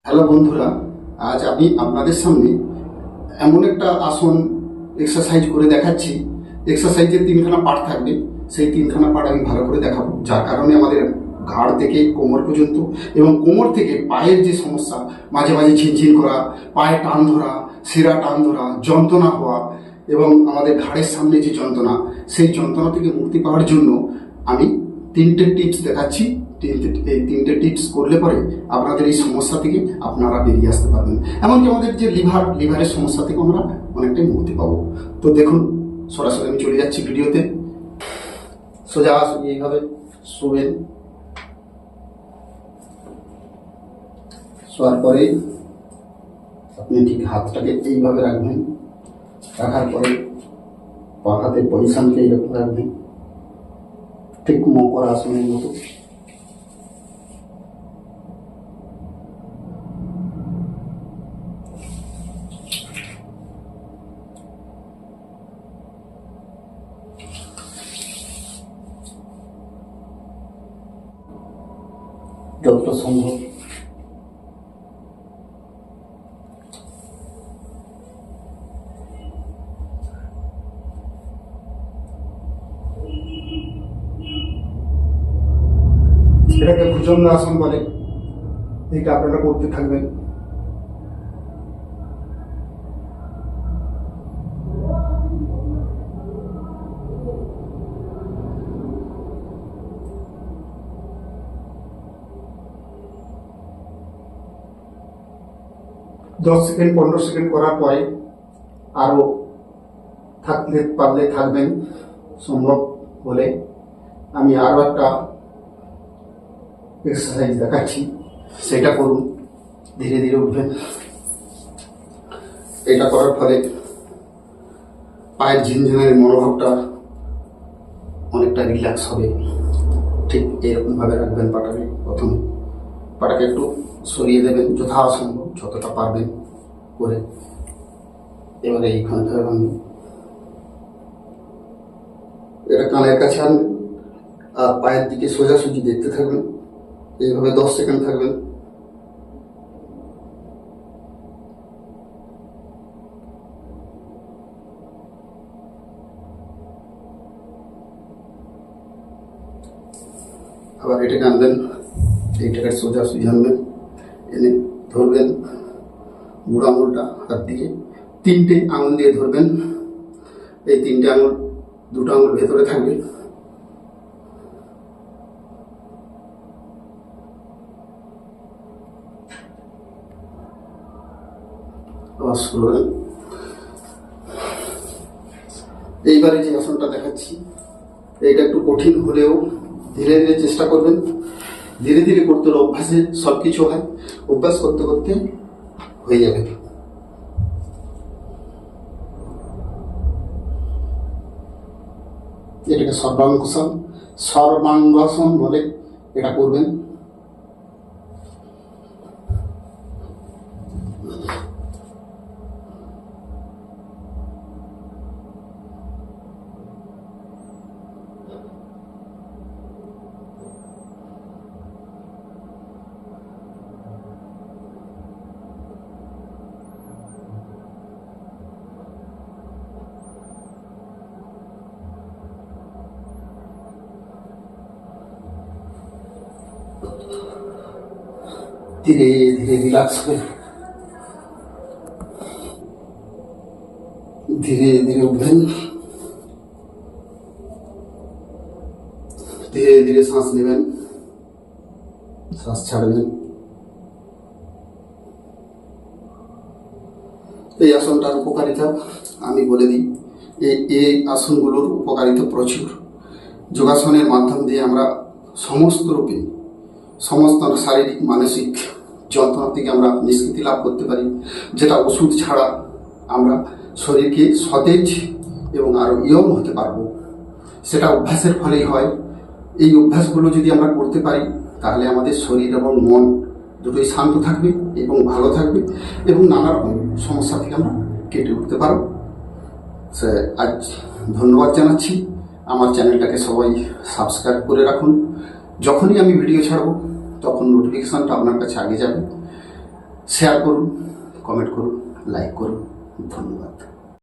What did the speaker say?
Hello বন্ধুরা, আজ আমি আপনাদের সামনে এমন একটা আসন এক্সারসাইজ করে দেখাচ্ছি। এক্সারসাইজের তিনখানা পার্ট থাকবে, সেই তিনখানা পার্ট আমি ভালো করে দেখাবো, যার কারণে আমাদের ঘাড় থেকে কোমর পর্যন্ত এবং কোমর থেকে পায়ের যে সমস্যা, মাঝে মাঝে ঝিনঝিন করা, পায়ে টান ধরা, শিরা টান ধরা, যন্ত্রণা হওয়া এবং আমাদের ঘাড়ের সামনে যে যন্ত্রণা, সেই যন্ত্রণা থেকে মুক্তি পাওয়ার জন্য আমি তিনটে টিপস দেখাচ্ছি। এই তিনটে টিপস করলে পরে আপনাদের এই সমস্যা থেকে আপনারা বেরিয়ে আসতে পারবেন। এমনকি আমাদের যে লিভারের সমস্যা থেকে আমরা অনেকটাই মুক্তি পাবো। তো দেখুন, সরাসরি আমি চলে যাচ্ছি ভিডিওতে। সোজা এইভাবে শোবেন, শোয়ার পরে আপনি ঠিক হাতটাকে এইভাবে রাখবেন, রাখার পরে বা হাতের পজিশনকে এইরকম রাখবেন, ঠিক মকর আসনের মতো। যত সম্ভব এটাকে ভুজঙ্গ আসন বলে। এইটা আপনারা করতে থাকবেন। দশ সেকেন্ড 15 সেকেন্ড করার পরে আরো থাকলে পারলে থাকবেন, সম্ভব হলে আমি আরো একটা এক্সারসাইজ দেখাচ্ছি, সেটা করুন। ধীরে ধীরে উঠবেন। এটা করার ফলে পায়ের ঝিনঝিনের মনোভাবটা অনেকটা রিল্যাক্স হবে। ঠিক এরকম ভাবে রাখবেন পাটাকে। প্রথমে পাটাকে একটু সরিয়ে দেবেন যথাসম্ভব, যতটা পারবেন করে। এবারে এইখান থেকে ভাঙবেন, এটা কানের কাছে আনবেন আর পায়ের দিকে সোজাসুজি দেখতে থাকবেন। এইভাবে 10 সেকেন্ড থাকবেন। আবার এটাকে আনবেন, এইটাকে সোজাসুজি আনবেন, এনে ধরবেন বুড়ো আঙুলটা হাত দিকে, 3টে আঙুল দিয়ে ধরবেন। এই 3টে আঙুল, 2টো আঙুল ভেতরে থাকবে। এইবারে যে আসনটা দেখাচ্ছি, এইটা একটু কঠিন হলেও ধীরে ধীরে চেষ্টা করবেন। ধীরে ধীরে করতে হলে অভ্যাসে সবকিছু হয়, অভ্যাস করতে করতে হয়ে যাবে। এটাকে সর্বাঙ্গাসন বলে। এটা করবেন। ধীরে ধীরে রিল্যাক্স করে ধীরে ধীরে উঠবেন। ধীরে ধীরে শ্বাস নেবেন, শ্বাস ছাড়বেন। এই আসনটার উপকারিতা আমি বলে দিই। এই আসনগুলোর উপকারিতা প্রচুর। যোগাসনের মাধ্যম দিয়ে আমরা সমস্ত রূপে সমস্ত শারীরিক মানসিক যন্ত্রণা থেকে আমরা নিষ্কৃতি লাভ করতে পারি, যেটা ওষুধ ছাড়া আমরা শরীরকে সতেজ এবং আরো ইয়ং হতে পারবো। সেটা অভ্যাসের ফলেই হয়। এই অভ্যাসগুলো যদি আমরা করতে পারি, তাহলে আমাদের শরীর এবং মন দুটোই শান্ত থাকবে এবং ভালো থাকবে, এবং নানা রকম সমস্যা থেকে আমরা কেটে উঠতে পারব। আজ ধন্যবাদ জানাচ্ছি। আমার চ্যানেলটাকে সবাই সাবস্ক্রাইব করে রাখুন। যখনই আমি ভিডিও ছাড়ব তখন নোটিফিকেশনটা আপনার কাছে আগে যাবে। শেয়ার করুন, কমেন্ট করুন, লাইক করুন। ধন্যবাদ।